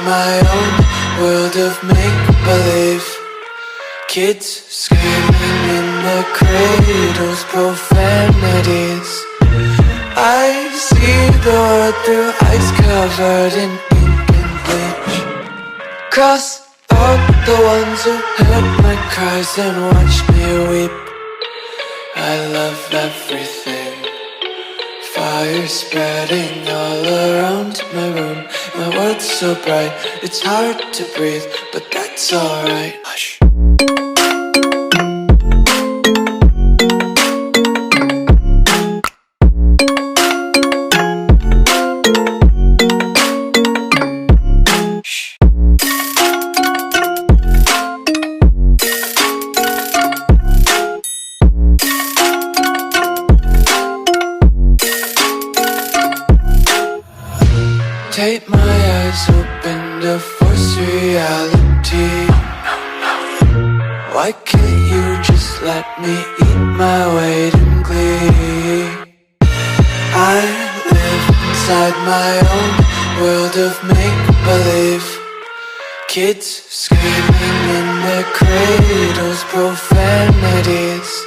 my own world of make-believe. Kids screaming in their cradles, profanities. I see the world through ice covered in ink and bleach. Cross out the ones who heard my cries and watched me weep. I love everything. Fire spreading all around my room. My world's so bright, it's hard to breathe, but that's alright. Hush. Take my eyes open to force reality. Why can't you just let me eat my weight in glee? I live inside my own world of make-believe. Kids screaming in their cradles, profanities.